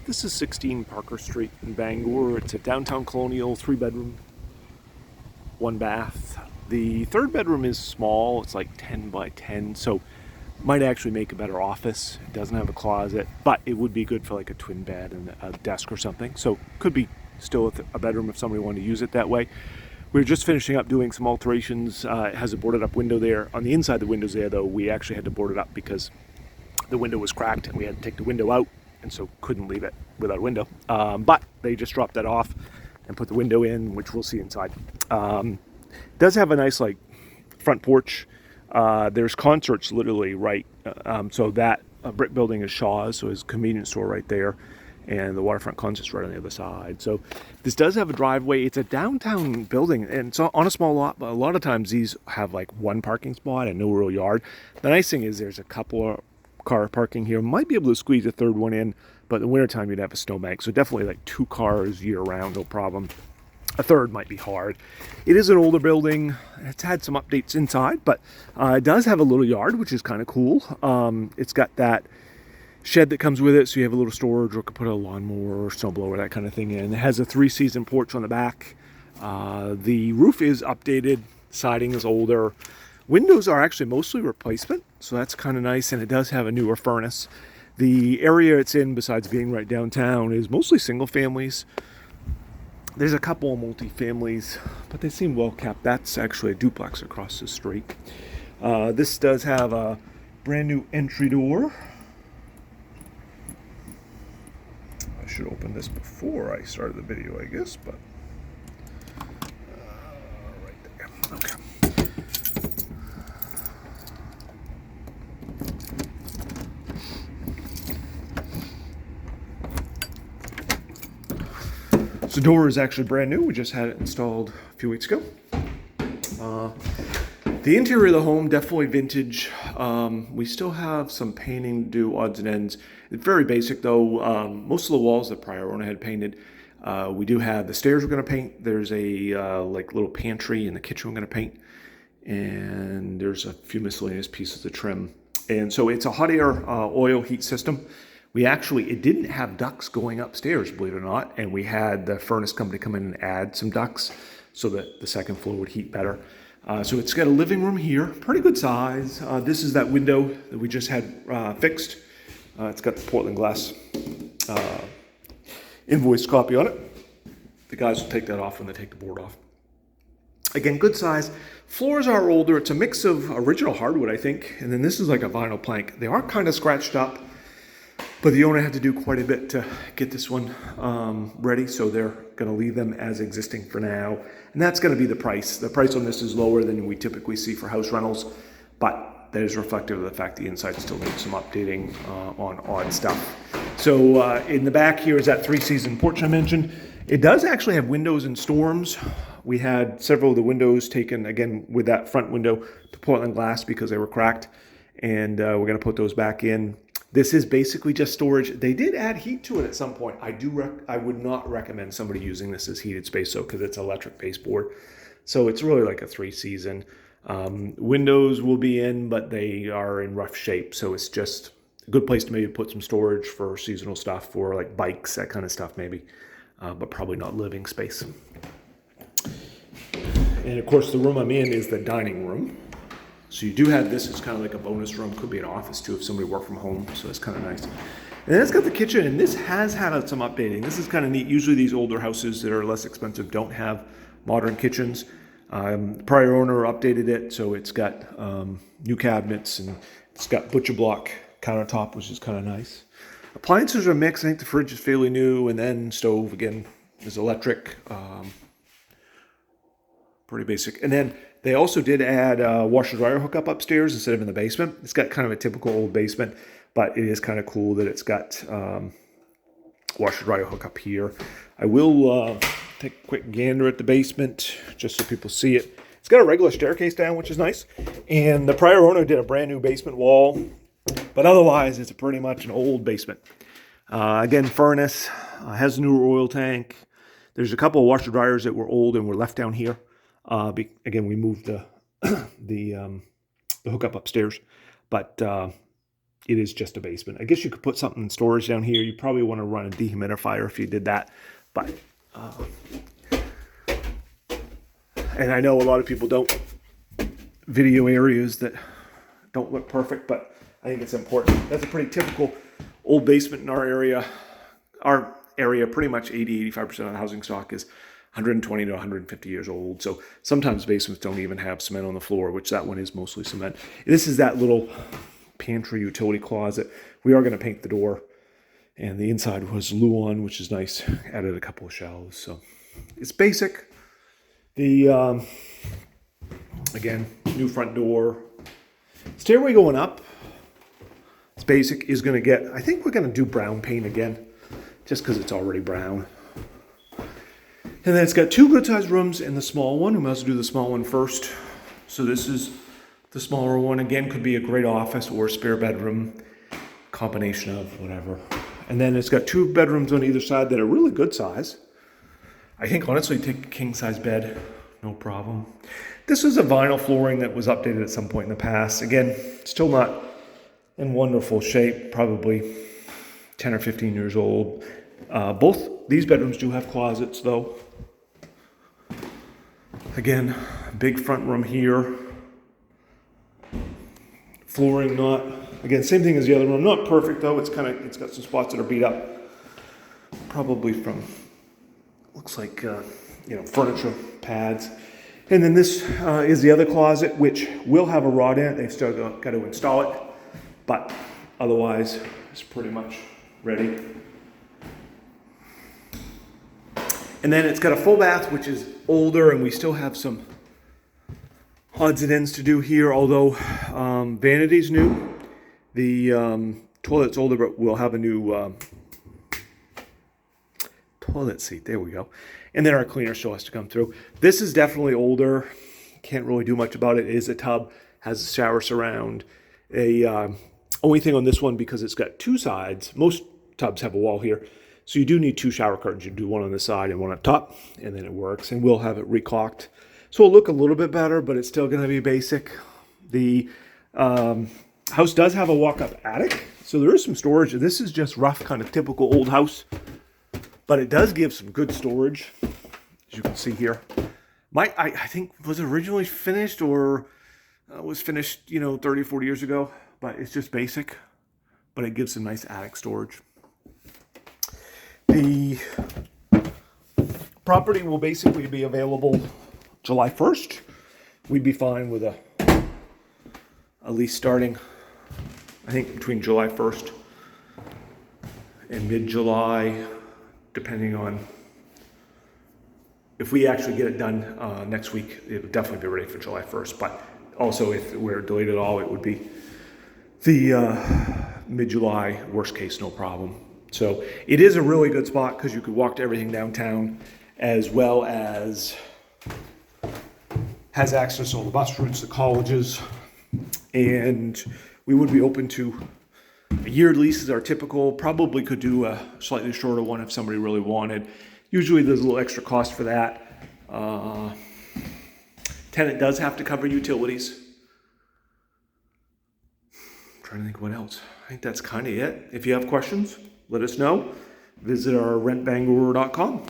This is 16 Parker Street in Bangor. It's a downtown colonial, 3-bedroom, 1 bath. The third bedroom is small. It's like 10 by 10, so might actually make a better office. It doesn't have a closet, but it would be good for like a twin bed and a desk or something. So could be still a bedroom if somebody wanted to use it that way. We were just finishing up doing some alterations. It has a boarded up window there. On the inside, the windows there, though, we actually had to board it up because the window was cracked and we had to take the window out, and so couldn't leave it without a window. But they just dropped that off and put the window in, which we'll see inside. Does have a nice like front porch. There's concerts literally right. So that brick building is Shaw's, so his convenience store right there, and the waterfront concerts right on the other side. So this does have a driveway. It's a downtown building, and it's on a small lot, but a lot of times these have like one parking spot and no real yard. The nice thing is there's a couple of car parking here. Might be able to squeeze a third one in, but in the wintertime you'd have a snowbank. So definitely like 2 cars year round, no problem. A third might be hard. It is an older building. It's had some updates inside, but it does have a little yard, which is kind of cool. It's got that shed that comes with it, so you have a little storage, or could put a lawnmower or snowblower, that kind of thing in. It has a 3-season porch on the back. The roof is updated. Siding is older. Windows are actually mostly replacement, so that's kind of nice, and it does have a newer furnace. The area it's in, besides being right downtown, is mostly single families. There's a couple of multi-families, but they seem well kept. That's actually a duplex across the street. This does have a brand new entry door. I should open this before I started the video, I guess, but right there. Okay. So the door is actually brand new. We just had it installed a few weeks ago. The interior of the home, definitely vintage. We still have some painting to do, odds and ends. It's very basic though. Most of the walls the prior owner had painted. We do have the stairs we're going to paint. There's a like little pantry in the kitchen we're going to paint. And there's a few miscellaneous pieces of trim. And so it's a hot air oil heat system. It didn't have ducts going upstairs, believe it or not, and we had the furnace company come in and add some ducts so that the second floor would heat better. So it's got a living room here, pretty good size. This is that window that we just had fixed. It's got the Portland glass invoice copy on it. The guys will take that off when they take the board off. Again, good size. Floors are older. It's a mix of original hardwood, I think, and then this is like a vinyl plank. They are kind of scratched up, but the owner had to do quite a bit to get this one ready, so they're going to leave them as existing for now. And that's going to be the price. The price on this is lower than we typically see for house rentals, but that is reflective of the fact the inside still needs some updating on odd stuff. So in the back here is that 3-season porch I mentioned. It does actually have windows and storms. We had several of the windows taken, again, with that front window to Portland glass because they were cracked, and we're going to put those back in. This is basically just storage. They did add heat to it at some point. I would not recommend somebody using this as heated space though, because it's electric baseboard. So it's really like a 3-season. Windows will be in, but they are in rough shape. So it's just a good place to maybe put some storage for seasonal stuff, or like bikes, that kind of stuff maybe, but probably not living space. And of course the room I'm in is the dining room. So you do have this, it's kind of like a bonus room, could be an office too if somebody worked from home, so it's kind of nice. And then it's got the kitchen, and this has had some updating. This is kind of neat. Usually these older houses that are less expensive don't have modern kitchens. Prior owner updated it, so it's got new cabinets, and it's got butcher block countertop, which is kind of nice. Appliances are mixed. I think the fridge is fairly new, and then stove, again, is electric. Pretty basic. And then they also did add a washer dryer hookup upstairs instead of in the basement. It's got kind of a typical old basement, but it is kind of cool that it's got washer dryer hookup here. I will take a quick gander at the basement just so people see it. It's got a regular staircase down, which is nice. And the prior owner did a brand new basement wall, but otherwise it's pretty much an old basement. Again, furnace, has a new oil tank. There's a couple of washer dryers that were old and were left down here. Again, we moved the hookup upstairs, but it is just a basement. I guess you could put something in storage down here. You probably want to run a dehumidifier if you did that. But, and I know a lot of people don't video areas that don't look perfect, but I think it's important. That's a pretty typical old basement in our area. Our area, pretty much 80-85% of the housing stock is 120 to 150 years old. So sometimes basements don't even have cement on the floor, which that one is mostly cement. This is that little pantry utility closet. We are going to paint the door, and the inside was Luan, which is nice. Added a couple of shelves, so it's basic. The again, new front door, stairway going up. It's basic. Is going to get. I think we're going to do brown paint again, just because it's already brown. And then it's got 2 good-sized rooms and the small one. We might as well do the small one first. So this is the smaller one. Again, could be a great office or a spare bedroom, combination of whatever. And then it's got 2 bedrooms on either side that are really good size. I think, honestly, take a king-size bed, no problem. This is a vinyl flooring that was updated at some point in the past. Again, still not in wonderful shape, probably 10 or 15 years old. Both these bedrooms do have closets, though. Again, big front room here. Flooring not, again, same thing as the other room. Not perfect though. It's got some spots that are beat up. Probably from, looks like, furniture pads. And then this is the other closet, which will have a rod in it. They've still got to install it, but otherwise it's pretty much ready. And then it's got a full bath, which is older, and we still have some odds and ends to do here, although vanity's new. The toilet's older, but we'll have a new toilet seat. There we go. And then our cleaner still has to come through. This is definitely older. Can't really do much about it. It is a tub, has a shower surround. Only thing on this one, because it's got 2 sides, most tubs have a wall here, so you do need 2 shower curtains. You do one on the side and one on top, and then it works. And we'll have it recaulked. So it'll look a little bit better, but it's still going to be basic. The house does have a walk-up attic, so there is some storage. This is just rough, kind of typical old house, but it does give some good storage, as you can see here. I think was originally finished or was finished, 30, 40 years ago, but it's just basic, but it gives some nice attic storage. The property will basically be available July 1st. We'd be fine with a lease starting, I think, between July 1st and mid-July, depending on if we actually get it done next week. It would definitely be ready for July 1st, but also if we're delayed at all, it would be the mid-July, worst case, no problem. So it is a really good spot because you could walk to everything downtown, as well as has access to all the bus routes, the colleges, and we would be open to a year leases are typical. Probably could do a slightly shorter one if somebody really wanted. Usually there's a little extra cost for that. Tenant does have to cover utilities. I'm trying to think what else. I think that's kind of it. If you have questions, let us know. Visit our rentbangor.com.